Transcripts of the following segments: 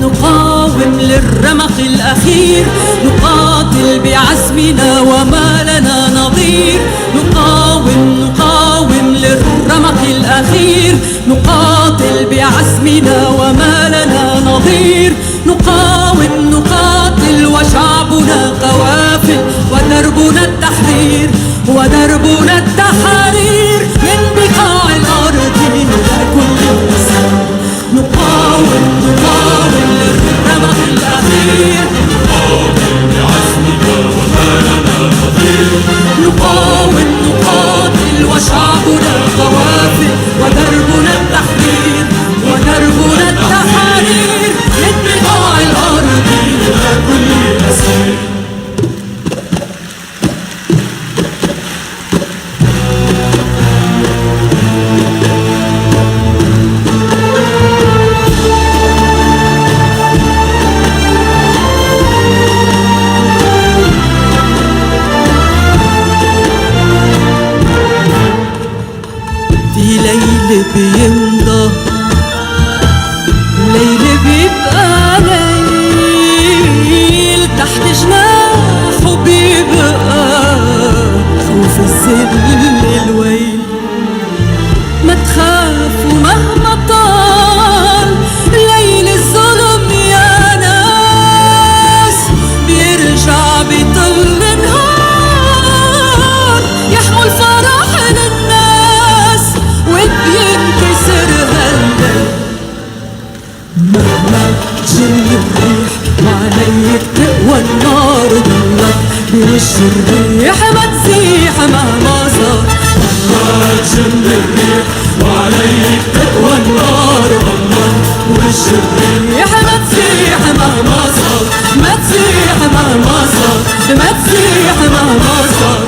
نقاوم للرمق الأخير، نقاتل بعزمنا وما لنا نظير. نقاوم للرمق الأخير، نقاتل بعزمنا وما لنا نظير. نقاتل وشعبنا قوافل، ودربنا التحرير، ودربنا التحرير من بقاع الأرض إلى كل مكان. نقاوم للرمق الأخير، نقاوم بعزمنا وما لنا نظير. نقاتل وشعبنا قوافل، ودربنا التحرير، ودربنا التحرير من بقاع الأرض إلى كل أسير. ليل بيمضى، ليل بيبقى ليل، تحت جناحه بيبقى خوف الذل الويل. ما تخافوا مهما طال ليل الظلم يا ناس، بيرجع بيطل نهار يحمل الفرح للناس وبينكسر هالليل. مهما تجن الريح وعليك تقوى النار، ضلك بوش الريح ما تزيح مهما صار. مهما تجن الريح وعليك تقوى النار، ضلك بوش الريح ما تزيح مهما صار، ما تزيح مهما صار، ما تزيح مهما صار.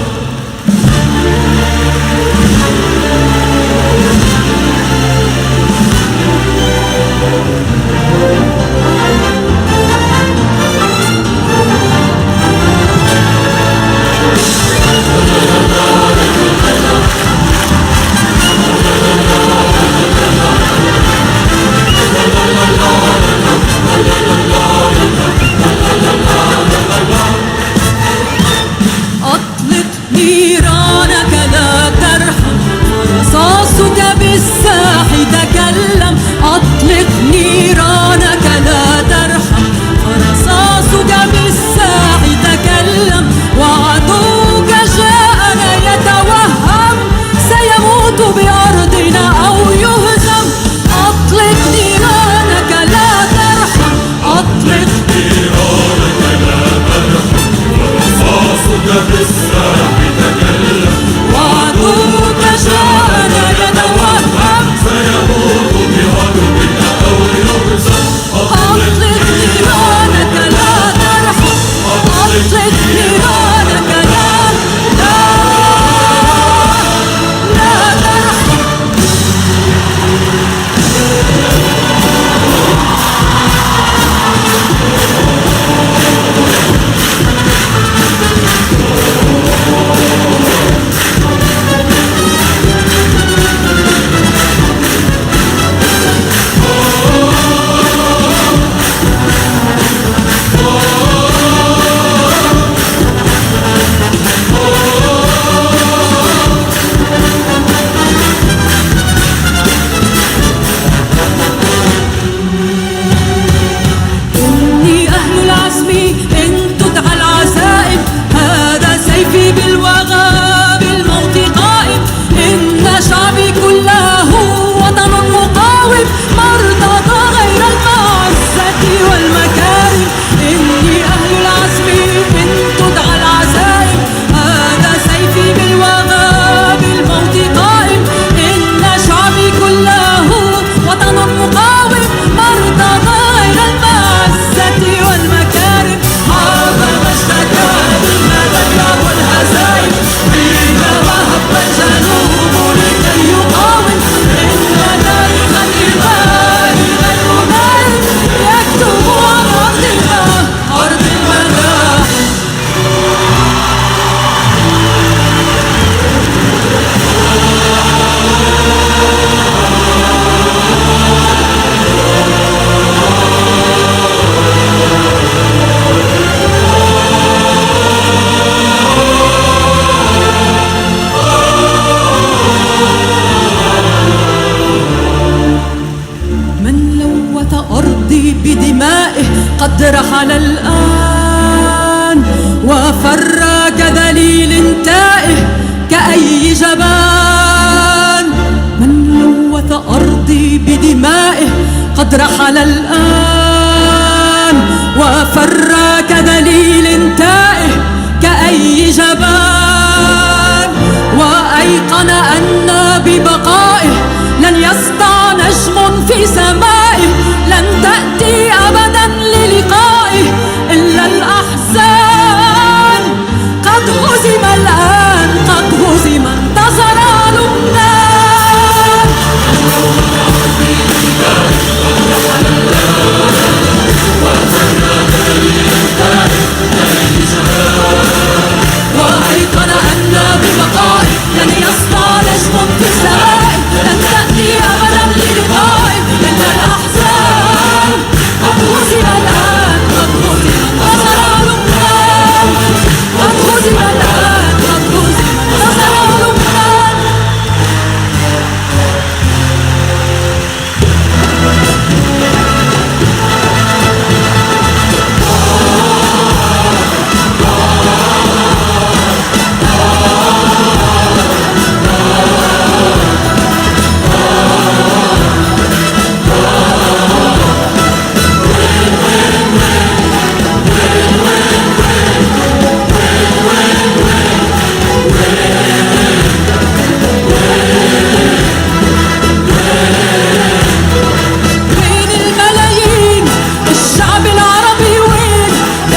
بدمائه قد رحل الآن وفر كذليل تائه كأي جبان. من لوث أرضي بدمائه قد رحل الآن وفر كذليل تائه كأي جبان. وأيقن أن ببقائه لن يسطع نجم في سمائه، لن تأتي أبدا للقائه إلا الأحزان. قد هزم الآن، قد هزم، انتصر لبنان. وأيقن أن ببقائه لن يسطع نجم في سمائه، لن تأتي أبدا للقائه إلا الأحزان. قد هزم الآن، قد هزم، انتصر لبنان. قد هزم الآن، قد هزم، انتصر لبنان. وين الملايين؟ الشعب العربي وين؟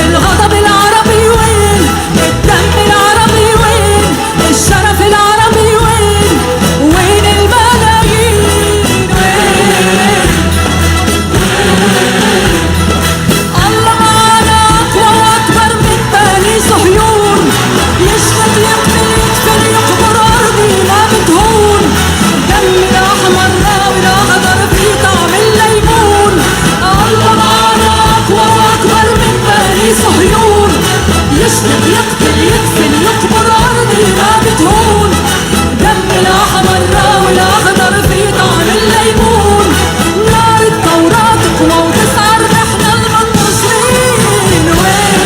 الغضب العربي وين؟ الدم العربي وين؟ الشرف العربي وين؟ وين الملايين؟ وين؟ الله معنا أقوى وأكبر من بني صهيون، يشهد يقتل يقتل يقبر أرضي ما بتهون. دم الأحمر راوي الأخضر في طعم الليمون. الله معنا أقوى وأكبر من بني صهيون، يشهد يقتل يقتل يقبر أرضي ما بتهون. دم الأحمر راوي الأخضر في طعم الليمون. نار التوراة تقوى وتسعر نحن المنتصرين. وين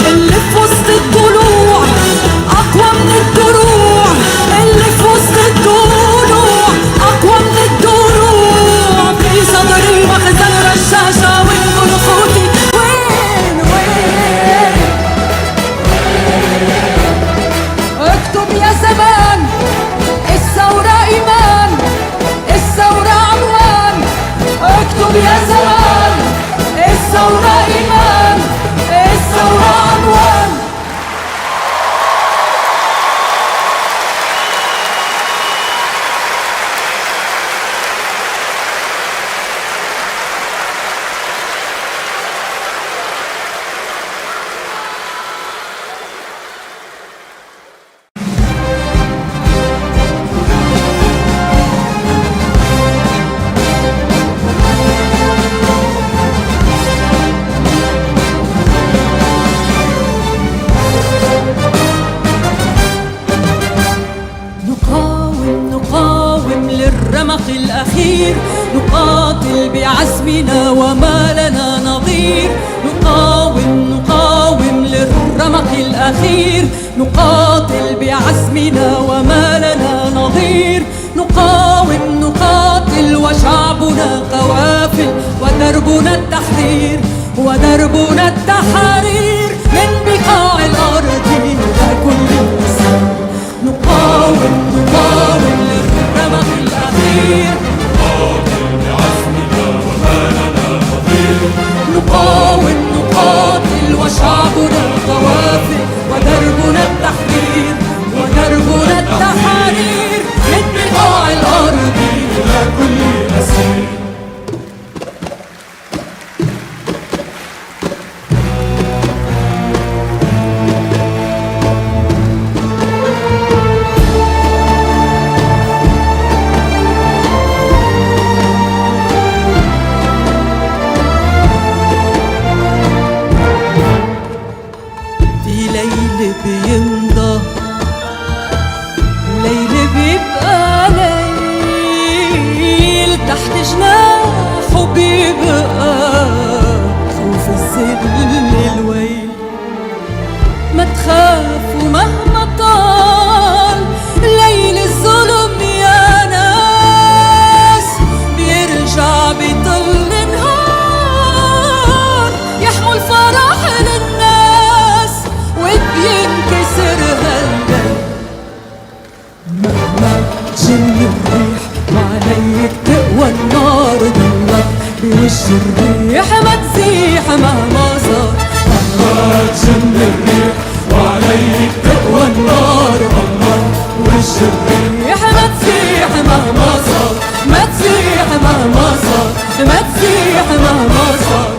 اللي في وسط الضلوع أقوى من الدروع، اللي في وسط الضلوع أقوى من الدروع. في صدري مخزن رشاشة والمنخوتي. وين وين اكتب يا زمان، الثورة إيمان، الثورة عنوان. اكتب يا زمان، الثورة إيمان، الثورة عنوان. نقاوم للرمق الأخير، نقاتل بعزمنا وما لنا نظير. نقاوم للرمق الأخير، نقاتل بعزمنا وما لنا نظير. نقاتل وشعبنا قوافل ودربنا التحرير، ودربنا التحرير من بقاع الأرض إلى كل مكان. نقاوم للرمق الأخير، نقاتل وشعبنا قوافل ودربنا التحرير، ودربنا التحرير من بقاع الأرض إلى كل أسير. جناح وبيبقى خوف الذل الويل. ما تخاف ومهما طال ليل الظلم يا ناس بيرجع بيطل نهار يحمل الفرح للناس وبينكسر هالقلب. مهما تجن الريح وعليك تقوى النار ضلك بوش الريح ما تزيح مهما صار. مهما تجن الريح وعليك تقوى النار الله وش الريح ما تزيح مهما صار، ما تزيح مهما صار، ما تزيح مهما صار.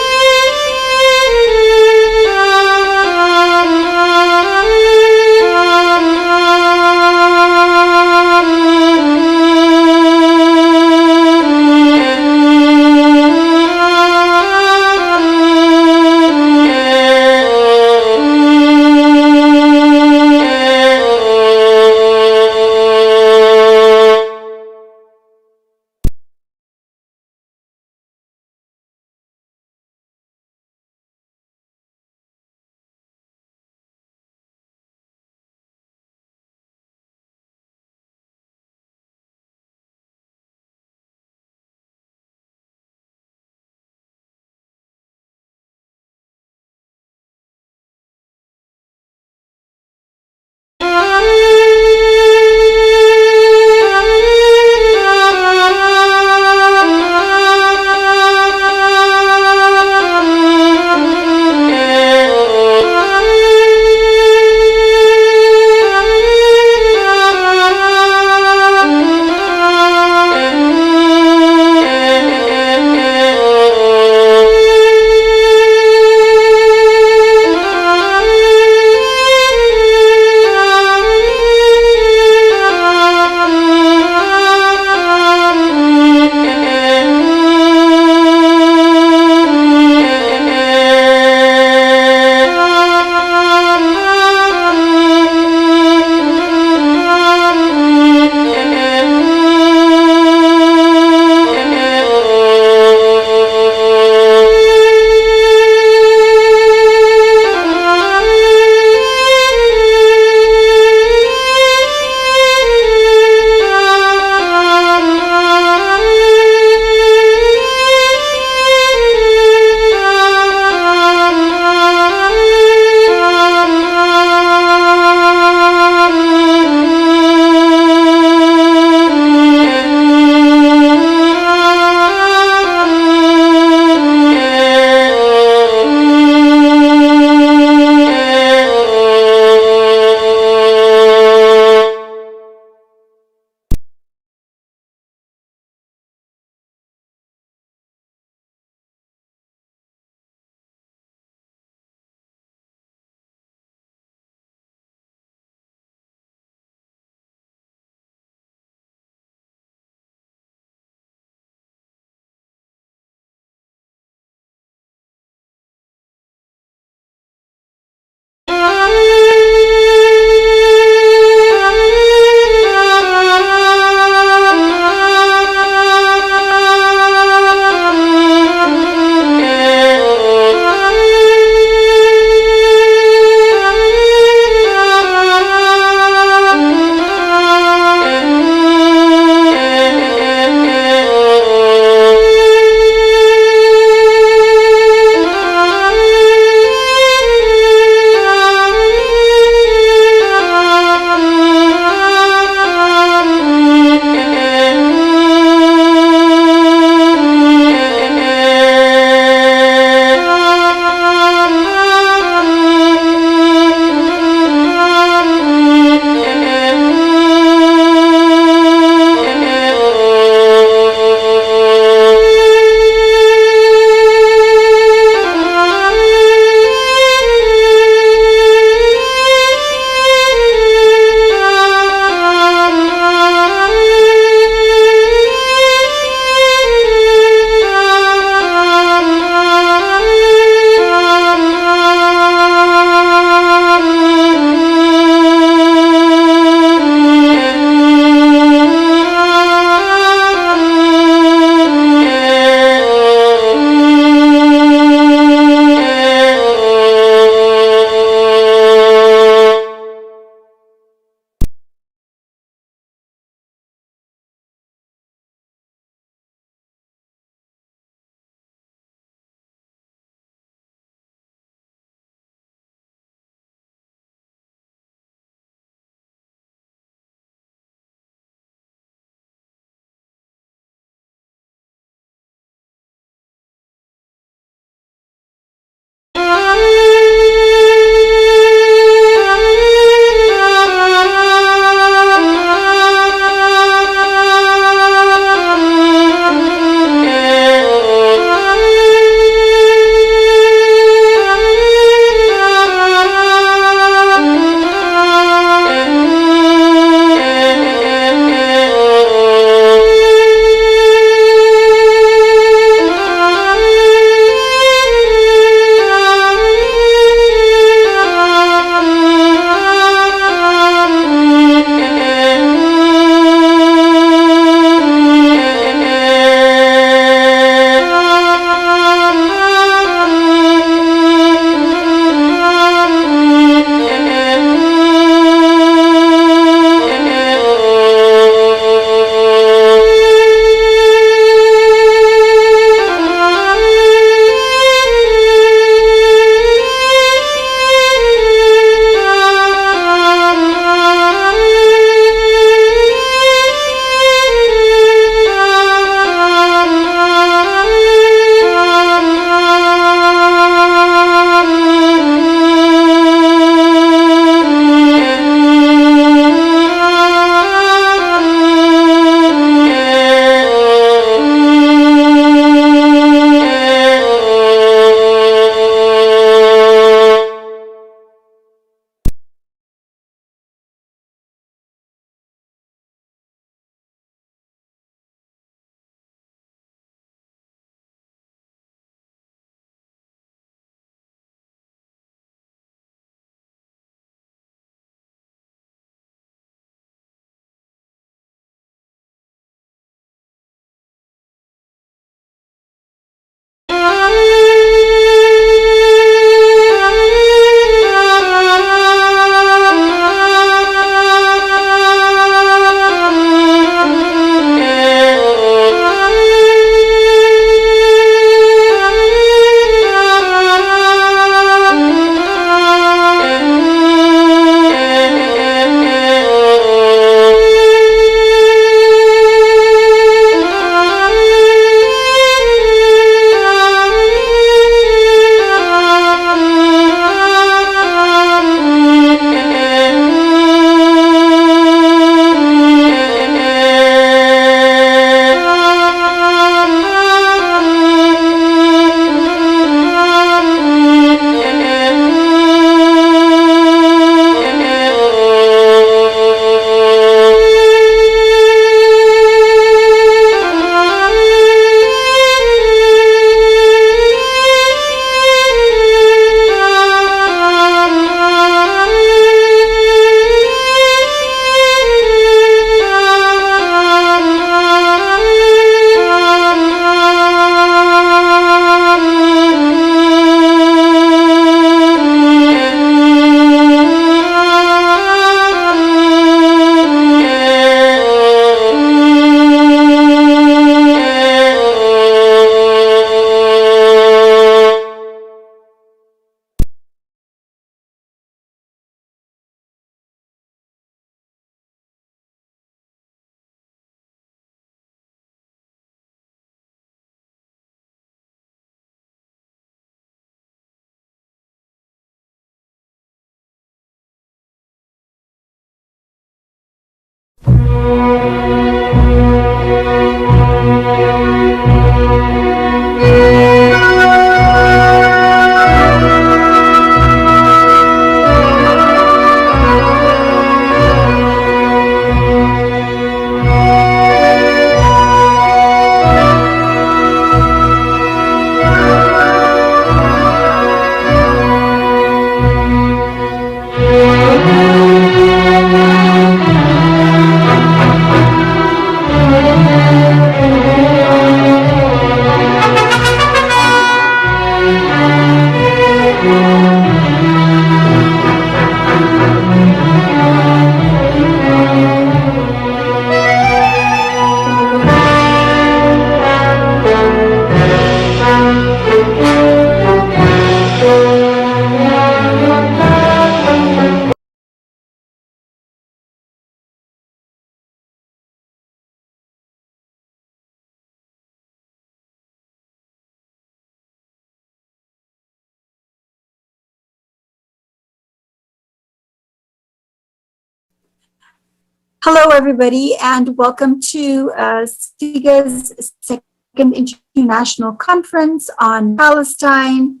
Hello, everybody, and welcome to CIGA's second international conference on Palestine,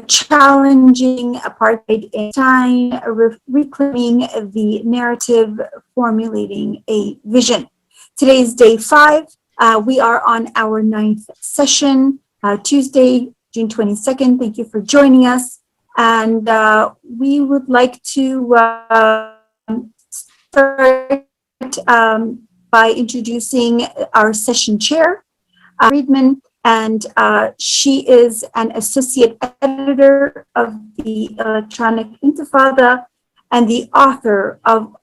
challenging apartheid in Palestine, reclaiming the narrative, formulating a vision. Today is day 5. We are on our 9th session, Tuesday, June 22nd. Thank you for joining us. And we would like to start by introducing our session chair, Friedman, and she is an associate editor of the Electronic Intifada and the author of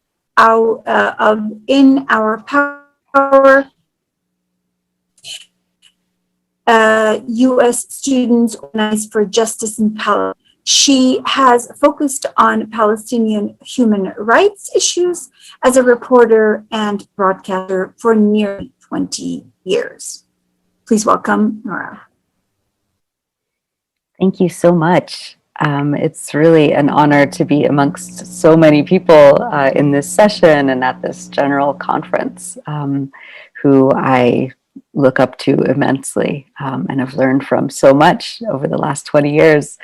In Our Power, U.S. Students Organized for Justice in Palestine. She has focused on Palestinian human rights issues as a reporter and broadcaster for nearly 20 years. Please welcome Nora. Thank you so much. It's really an honor to be amongst so many people in this session and at this general conference who I look up to immensely and have learned from so much over the last 20 years.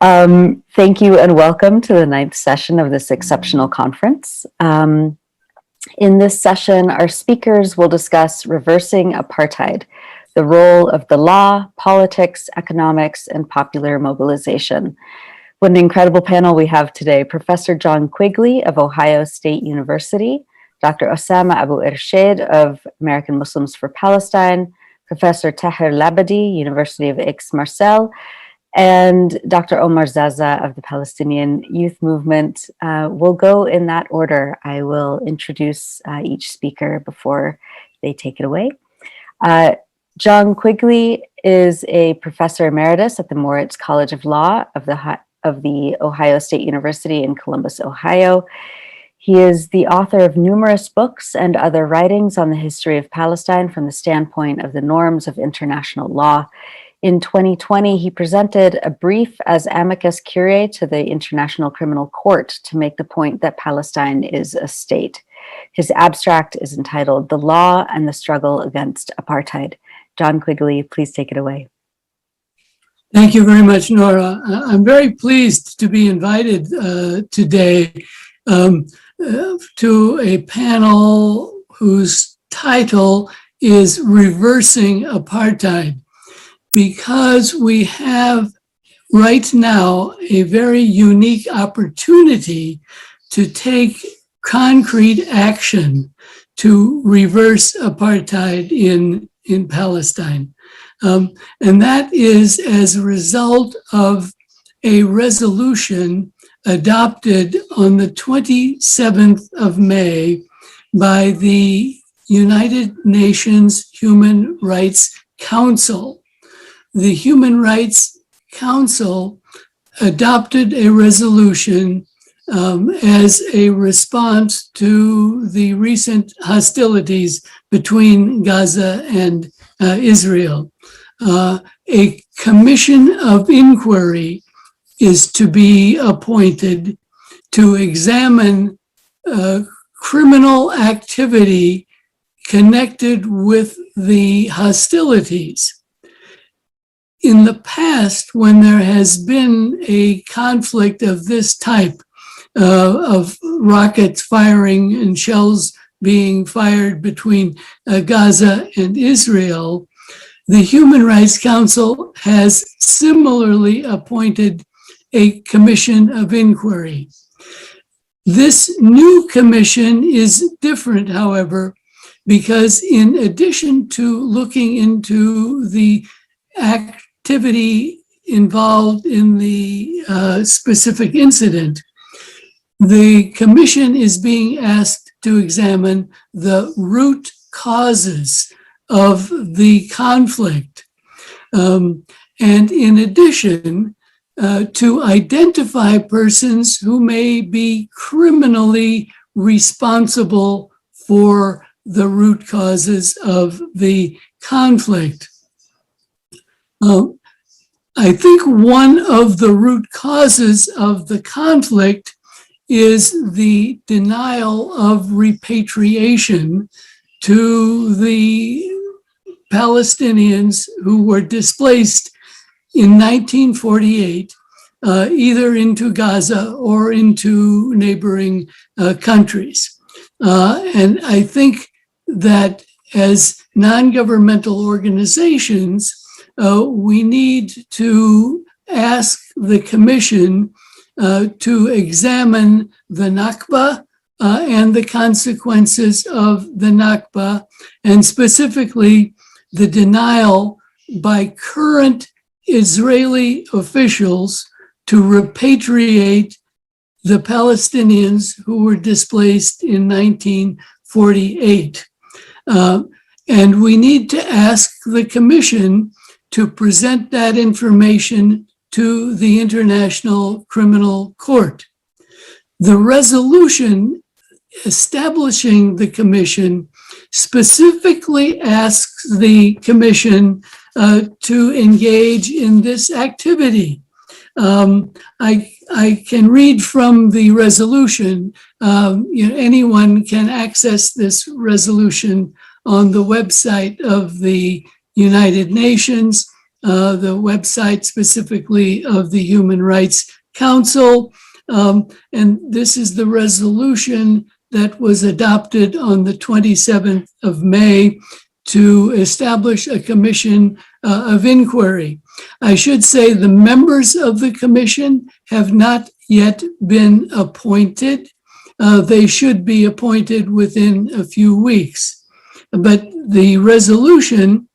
Thank you and welcome to the 9th session of this exceptional conference. In this session, our speakers will discuss reversing apartheid, the role of the law, politics, economics, and popular mobilization. What an incredible panel we have today. Professor John Quigley of Ohio State University, Dr. Osama Abu Irshed of American Muslims for Palestine, Professor Taher Labadi, University of Aix-Marseille, and Dr. Omar Zaza of the Palestinian Youth Movement. We'll go in that order. I will introduce each speaker before they take it away. John Quigley is a professor emeritus at the Moritz College of Law of the Ohio State University in Columbus, Ohio. He is the author of numerous books and other writings on the history of Palestine from the standpoint of the norms of international law. In 2020, he presented a brief as amicus curiae to the International Criminal Court to make the point that Palestine is a state. His abstract is entitled The Law and the Struggle Against Apartheid. John Quigley, please take it away. Thank you very much, Nora. I'm very pleased to be invited today to a panel whose title is Reversing Apartheid, because we have right now a very unique opportunity to take concrete action to reverse apartheid in Palestine. And that is as a result of a resolution adopted on the 27th of May by the United Nations Human Rights Council. The Human Rights Council adopted a resolution as a response to the recent hostilities between Gaza and Israel. A commission of inquiry is to be appointed to examine criminal activity connected with the hostilities. In the past, when there has been a conflict of this type, of rockets firing and shells being fired between Gaza and Israel, the Human Rights Council has similarly appointed a commission of inquiry. This new commission is different, however, because in addition to looking into the activity involved in the specific incident, the commission is being asked to examine the root causes of the conflict. And in addition, to identify persons who may be criminally responsible for the root causes of the conflict. I think one of the root causes of the conflict is the denial of repatriation to the Palestinians who were displaced in 1948, either into Gaza or into neighboring countries. And I think that as non-governmental organizations, we need to ask the Commission to examine the Nakba and the consequences of the Nakba, and specifically the denial by current Israeli officials to repatriate the Palestinians who were displaced in 1948. And we need to ask the Commission to present that information to the International Criminal Court. The resolution establishing the Commission specifically asks the Commission to engage in this activity. I can read from the resolution. Anyone can access this resolution on the website of the United Nations, the website specifically of the Human Rights Council. And this is the resolution that was adopted on the 27th of May to establish a commission of inquiry. I should say the members of the commission have not yet been appointed. They should be appointed within a few weeks. But the resolution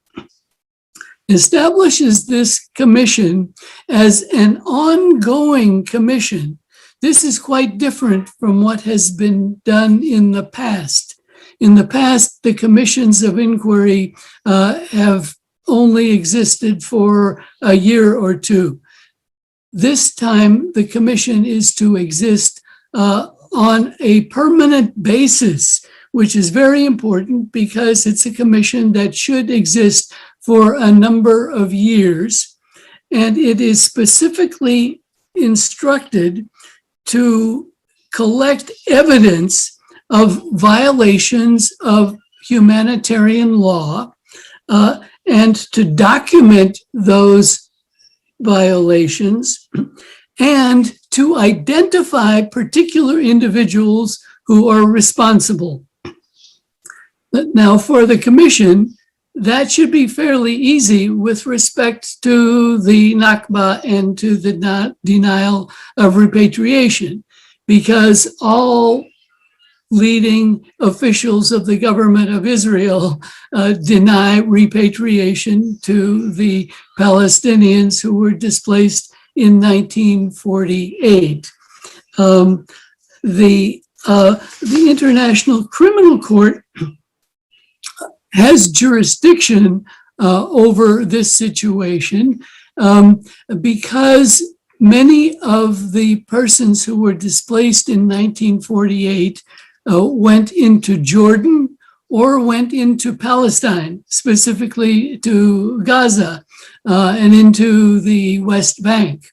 establishes this commission as an ongoing commission. This is quite different from what has been done in the past. In the past, the commissions of inquiry have only existed for a year or two. This time, the commission is to exist on a permanent basis, which is very important because it's a commission that should exist for a number of years. And it is specifically instructed to collect evidence of violations of humanitarian law and to document those violations and to identify particular individuals who are responsible. But now for the commission, that should be fairly easy with respect to the Nakba and to the denial of repatriation, because all leading officials of the government of Israel deny repatriation to the Palestinians who were displaced in 1948. The International Criminal Court has jurisdiction over this situation because many of the persons who were displaced in 1948 went into Jordan or went into Palestine, specifically to Gaza and into the West Bank.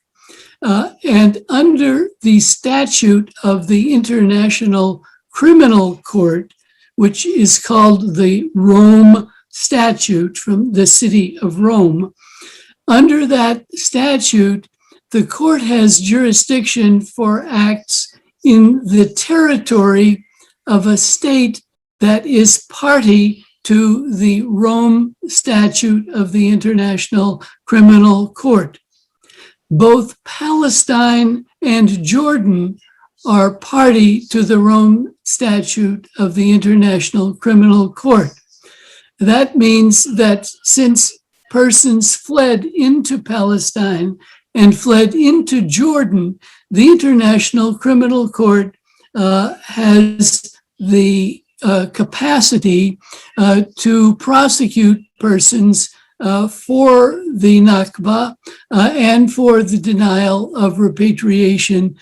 And under the statute of the International Criminal Court, which is called the Rome Statute from the city of Rome, under that statute, the court has jurisdiction for acts in the territory of a state that is party to the Rome Statute of the International Criminal Court. Both Palestine and Jordan are party to the Rome Statute of the International Criminal Court. That means that since persons fled into Palestine and fled into Jordan, the International Criminal Court has the capacity to prosecute persons for the Nakba and for the denial of repatriation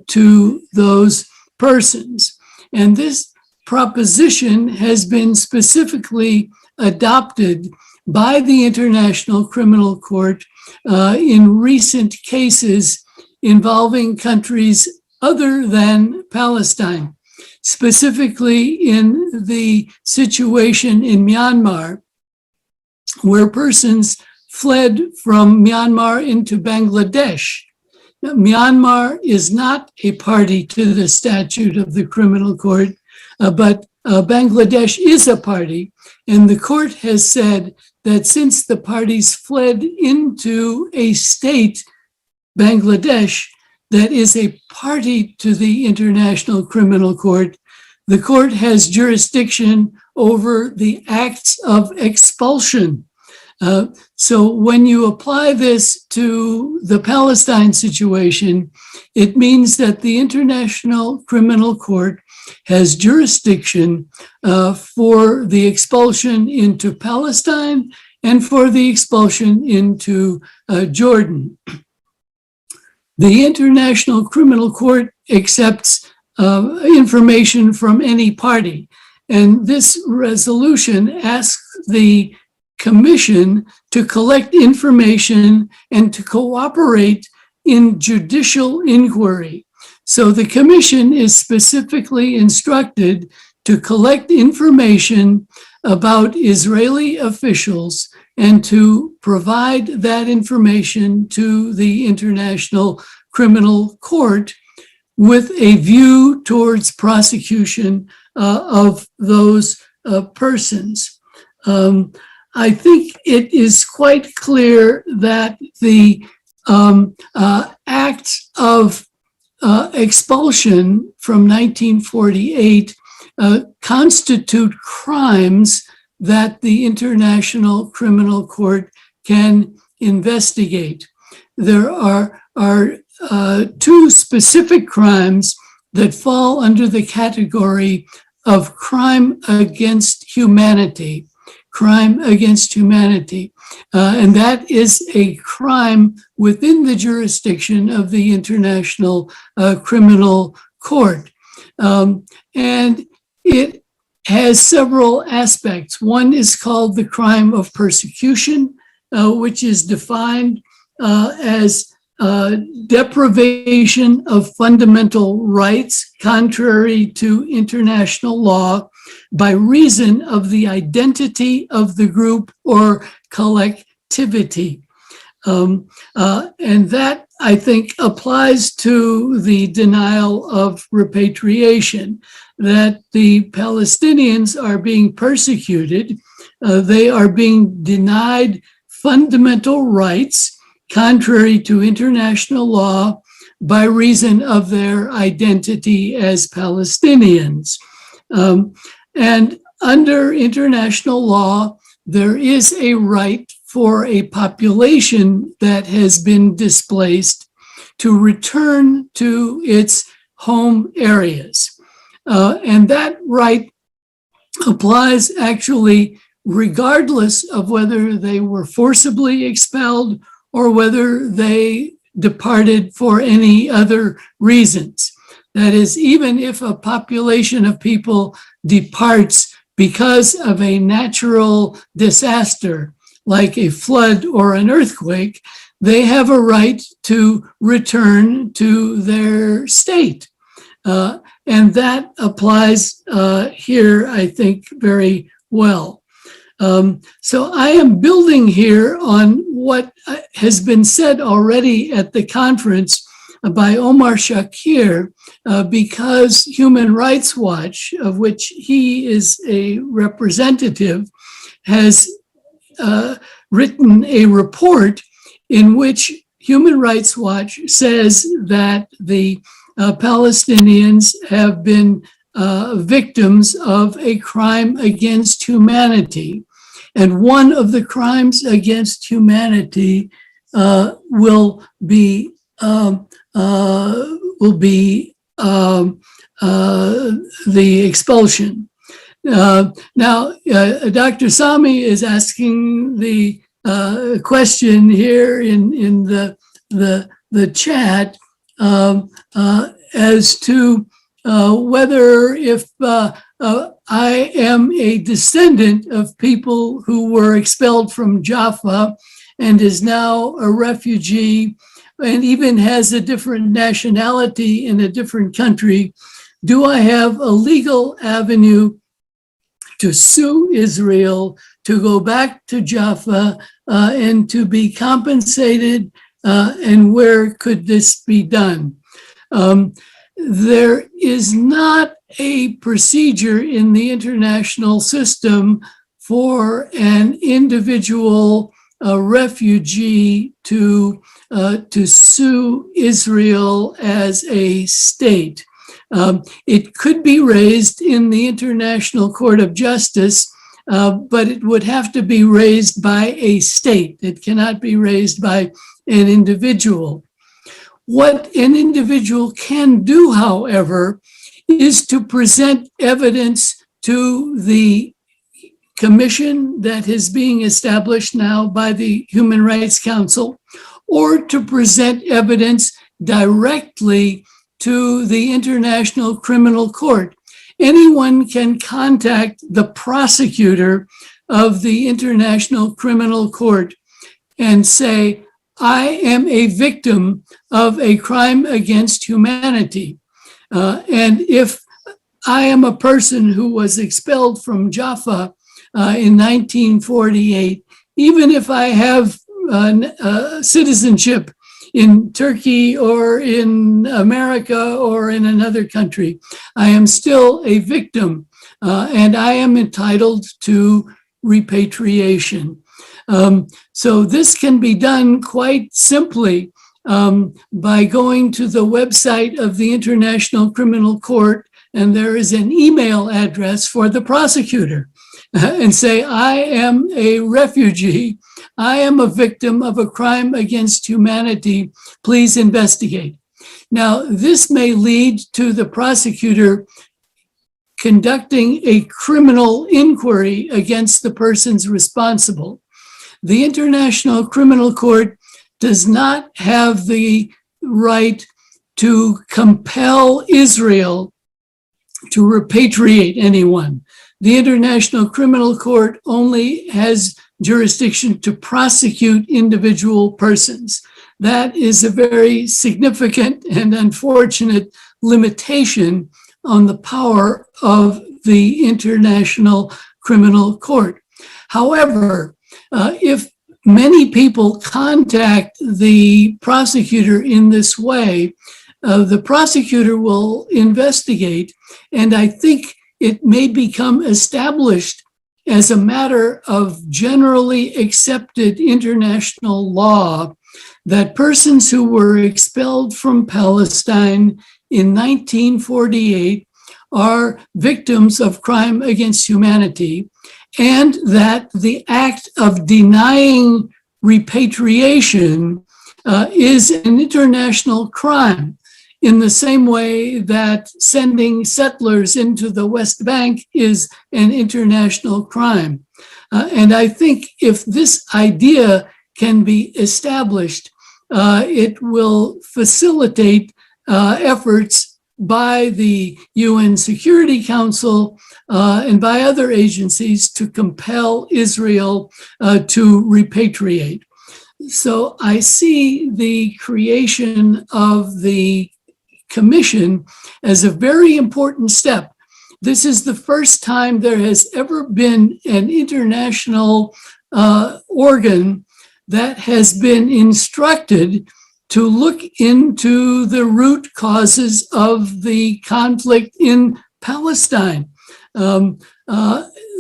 to those persons. And this proposition has been specifically adopted by the International Criminal Court in recent cases involving countries other than Palestine, specifically in the situation in Myanmar, where persons fled from Myanmar into Bangladesh. Now, Myanmar is not a party to the statute of the criminal court, but Bangladesh is a party, and the court has said that since the parties fled into a state, Bangladesh, that is a party to the International Criminal Court, the court has jurisdiction over the acts of expulsion. So when you apply this to the Palestine situation, it means that the International Criminal Court has jurisdiction for the expulsion into Palestine and for the expulsion into Jordan. The International Criminal Court accepts information from any party, and this resolution asks the Commission to collect information and to cooperate in judicial inquiry. So the Commission is specifically instructed to collect information about Israeli officials and to provide that information to the International Criminal Court with a view towards prosecution of those persons. I think it is quite clear that the acts of expulsion from 1948 constitute crimes that the International Criminal Court can investigate. There are two specific crimes that fall under the category of crime against humanity. Crime against humanity. And that is a crime within the jurisdiction of the International Criminal Court. And it has several aspects. One is called the crime of persecution, which is defined as deprivation of fundamental rights contrary to international law by reason of the identity of the group or collectivity. And that, I think, applies to the denial of repatriation, that the Palestinians are being persecuted. They are being denied fundamental rights contrary to international law by reason of their identity as Palestinians. And under international law, there is a right for a population that has been displaced to return to its home areas. And that right applies actually regardless of whether they were forcibly expelled or whether they departed for any other reasons. That is, even if a population of people departs because of a natural disaster, like a flood or an earthquake, they have a right to return to their state. And that applies here, I think, very well. So I am building here on what has been said already at the conference by Omar Shakir, because Human Rights Watch, of which he is a representative, has written a report in which Human Rights Watch says that the Palestinians have been victims of a crime against humanity. And one of the crimes against humanity will be the expulsion. Now, Dr. Sami is asking the question here in the chat as to whether if I am a descendant of people who were expelled from Jaffa and is now a refugee and even has a different nationality in a different country, do I have a legal avenue to sue Israel, to go back to Jaffa, and to be compensated, and where could this be done? There is not a procedure in the international system for an individual refugee to sue Israel as a state. It could be raised in the International Court of Justice, but it would have to be raised by a state. It cannot be raised by an individual. What an individual can do, however, is to present evidence to the commission that is being established now by the Human Rights Council, or to present evidence directly to the International Criminal Court. Anyone can contact the prosecutor of the International Criminal Court and say, I am a victim of a crime against humanity. And if I am a person who was expelled from Jaffa in 1948, even if I have citizenship in Turkey or in America or in another country, I am still a victim, and I am entitled to repatriation. So this can be done quite simply by going to the website of the International Criminal Court, and there is an email address for the prosecutor, and say, I am a refugee. I am a victim of a crime against humanity. Please investigate. Now, this may lead to the prosecutor conducting a criminal inquiry against the persons responsible. The International Criminal Court does not have the right to compel Israel to repatriate anyone. The International Criminal Court only has jurisdiction to prosecute individual persons. That is a very significant and unfortunate limitation on the power of the International Criminal Court. However, if many people contact the prosecutor in this way, the prosecutor will investigate, and I think it may become established as a matter of generally accepted international law that persons who were expelled from Palestine in 1948 are victims of crime against humanity, and that the act of denying repatriation is an international crime, in the same way that sending settlers into the West Bank is an international crime. And I think if this idea can be established, it will facilitate efforts by the UN Security Council and by other agencies to compel Israel to repatriate. So I see the creation of the commission as a very important step. This is the first time there has ever been an international organ that has been instructed to look into the root causes of the conflict in Palestine.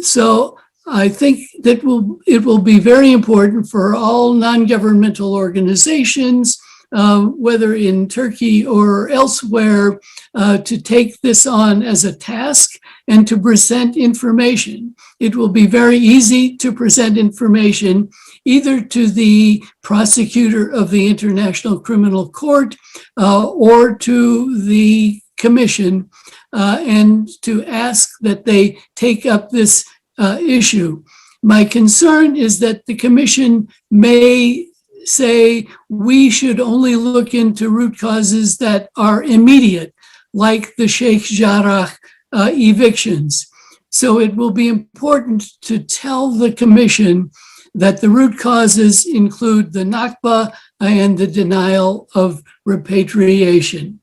So I think that it will be very important for all non-governmental organizations, whether in Turkey or elsewhere, to take this on as a task and to present information. It will be very easy to present information either to the prosecutor of the International Criminal Court or to the Commission, and to ask that they take up this issue. My concern is that the Commission may say we should only look into root causes that are immediate, like the Sheikh Jarrah evictions. So it will be important to tell the Commission that the root causes include the Nakba and the denial of repatriation.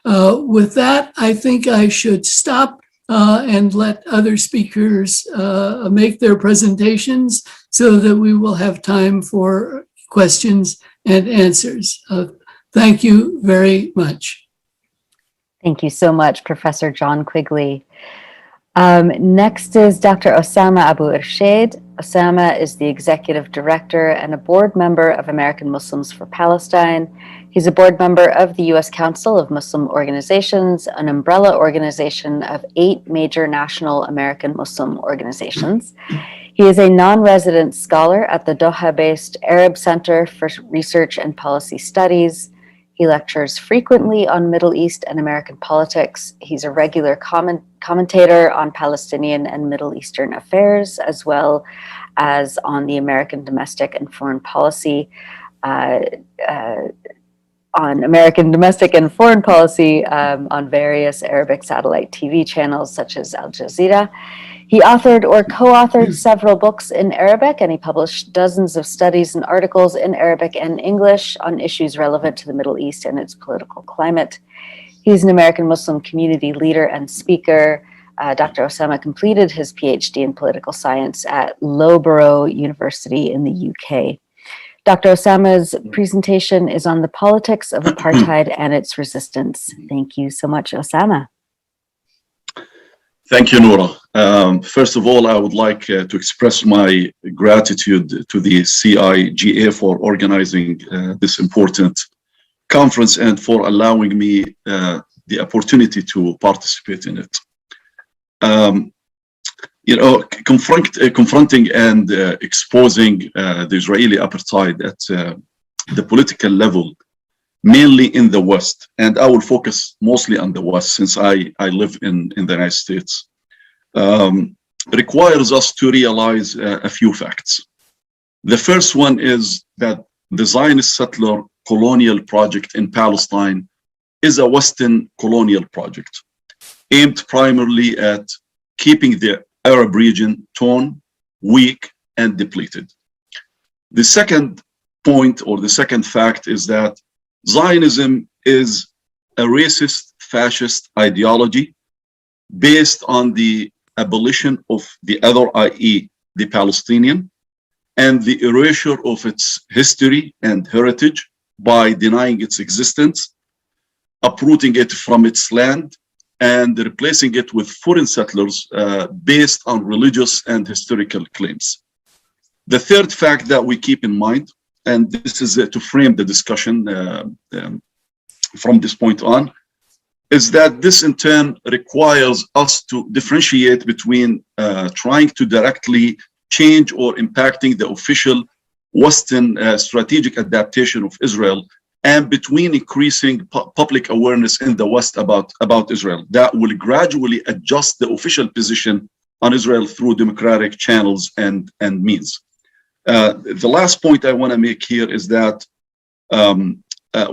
With that, I think I should stop and let other speakers make their presentations so that we will have time for questions and answers. Thank you very much. Thank you so much, Professor John Quigley. Next is Dr. Osama Abu Irshed. Osama is the executive director and a board member of American Muslims for Palestine. He's a board member of the U.S. Council of Muslim Organizations, an umbrella organization of 8 major national American Muslim organizations. He is a non-resident scholar at the Doha-based Arab Center for Research and Policy Studies. He lectures frequently on Middle East and American politics. He's a regular commentator on Palestinian and Middle Eastern affairs, as well as on the American domestic and foreign policy, on various Arabic satellite TV channels such as Al Jazeera. He authored or co-authored several books in Arabic, and he published dozens of studies and articles in Arabic and English on issues relevant to the Middle East and its political climate. He's an American Muslim community leader and speaker. Dr. Osama completed his PhD in political science at Loughborough University in the UK. Dr. Osama's presentation is on the politics of apartheid and its resistance. Thank you so much, Osama. Thank you, Noura. First of all, I would like to express my gratitude to the CIGA for organizing this important conference and for allowing me the opportunity to participate in it. Confronting and exposing the Israeli apartheid at the political level, mainly in the West, and I will focus mostly on the West since I live in the United States, requires us to realize a few facts. The first one is that the Zionist settler colonial project in Palestine is a Western colonial project aimed primarily at keeping the Arab region torn, weak, and depleted. The second point, or the second fact, is that Zionism is a racist, fascist ideology based on the abolition of the other, i.e., the Palestinian, and the erasure of its history and heritage by denying its existence, uprooting it from its land, and replacing it with foreign settlers based on religious and historical claims. The third fact that we keep in mind, and this is to frame the discussion from this point on, is that this in turn requires us to differentiate between trying to directly change or impacting the official Western strategic adaptation of Israel, and between increasing public awareness in the West about Israel that will gradually adjust the official position on Israel through democratic channels and means. The last point I want to make here is that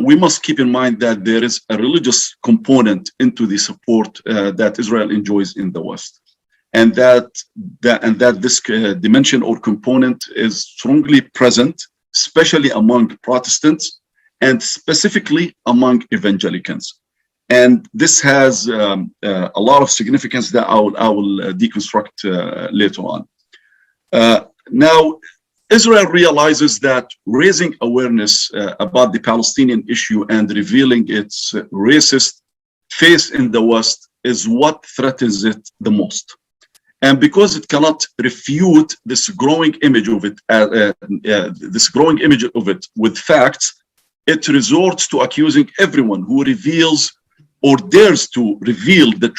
we must keep in mind that there is a religious component into the support that Israel enjoys in the West, and that this dimension or component is strongly present, especially among Protestants and specifically among evangelicals. And this has a lot of significance that I will deconstruct later on. Now, Israel realizes that raising awareness about the Palestinian issue and revealing its racist face in the West is what threatens it the most. And because it cannot refute this growing image of it, with facts, it resorts to accusing everyone who reveals or dares to reveal the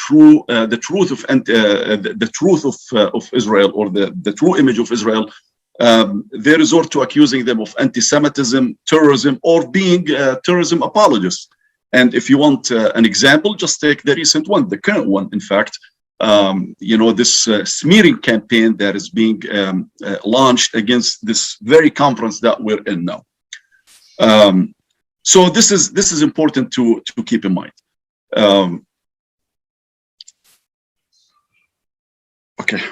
truth of Israel, or the true image of Israel. They resort to accusing them of anti-Semitism, terrorism, or being terrorism apologists. And if you want an example, just take the recent one, the current one, in fact. This smearing campaign that is being launched against this very conference that we're in now. So this is important to keep in mind. Okay.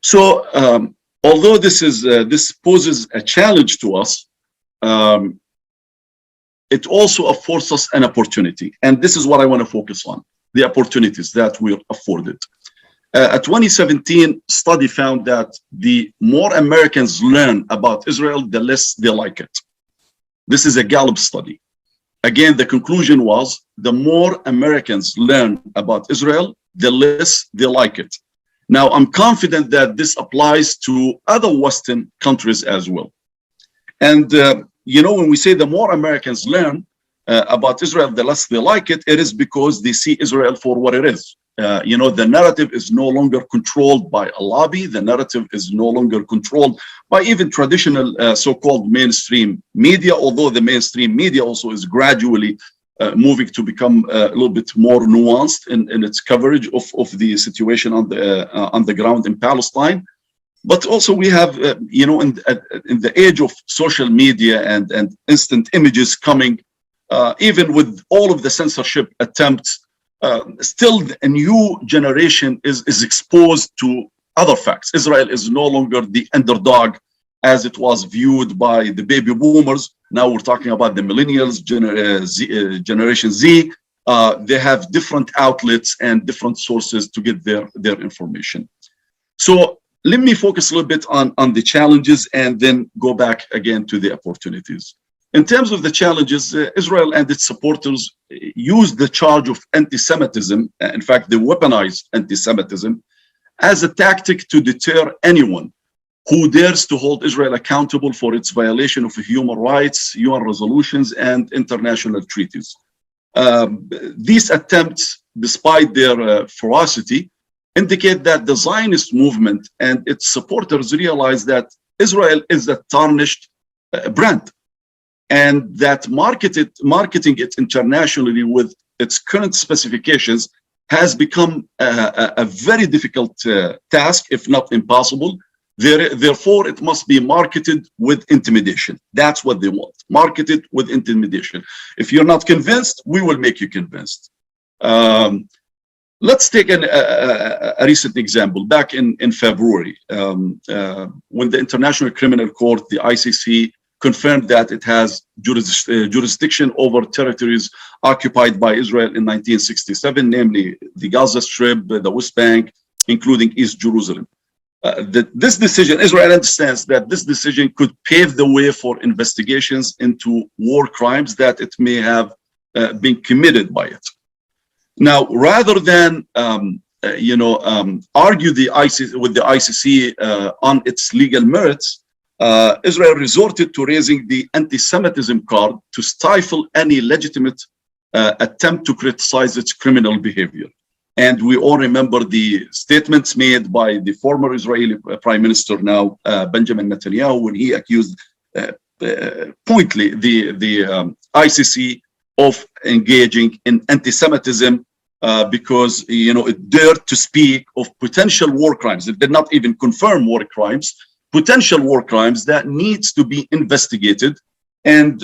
So although this poses a challenge to us, it also affords us an opportunity. And this is what I want to focus on, the opportunities that we're afforded. A 2017 study found that the more Americans learn about Israel, the less they like it. This is a Gallup study. Again, the conclusion was the more Americans learn about Israel, the less they like it. Now, I'm confident that this applies to other Western countries as well. And when we say the more Americans learn about Israel, the less they like it, it is because they see Israel for what it is. The narrative is no longer controlled by a lobby. The narrative is no longer controlled by even traditional so-called mainstream media, although the mainstream media also is gradually moving to become a little bit more nuanced in its coverage of the situation on the ground in Palestine. But also we have, in the age of social media and instant images coming, even with all of the censorship attempts, still a new generation is exposed to other facts. Israel is no longer the underdog as it was viewed by the baby boomers. Now we're talking about the millennials, Generation Z. They have different outlets and different sources to get their information. So let me focus a little bit on the challenges and then go back again to the opportunities. In terms of the challenges, Israel and its supporters use the charge of anti-Semitism, in fact, they weaponize anti-Semitism as a tactic to deter anyone who dares to hold Israel accountable for its violation of human rights, UN resolutions, and international treaties. These attempts, despite their ferocity, indicate that the Zionist movement and its supporters realize that Israel is a tarnished brand, and that marketing it internationally with its current specifications has become a very difficult task, if not impossible. Therefore, it must be marketed with intimidation. That's what they want, marketed with intimidation. If you're not convinced, we will make you convinced. Let's take a recent example. Back in February, when the International Criminal Court, the ICC, confirmed that it has jurisdiction over territories occupied by Israel in 1967, namely the Gaza Strip, the West Bank, including East Jerusalem. This decision, Israel understands that this decision could pave the way for investigations into war crimes that it may have been committed by it. Now, rather than argue with the ICC on its legal merits, Israel resorted to raising the anti-Semitism card to stifle any legitimate attempt to criticize its criminal behavior. And we all remember the statements made by the former Israeli Prime Minister, now Benjamin Netanyahu, when he accused pointedly the ICC of engaging in anti-Semitism because it dared to speak of potential war crimes. It did not even confirm war crimes, potential war crimes that needs to be investigated. And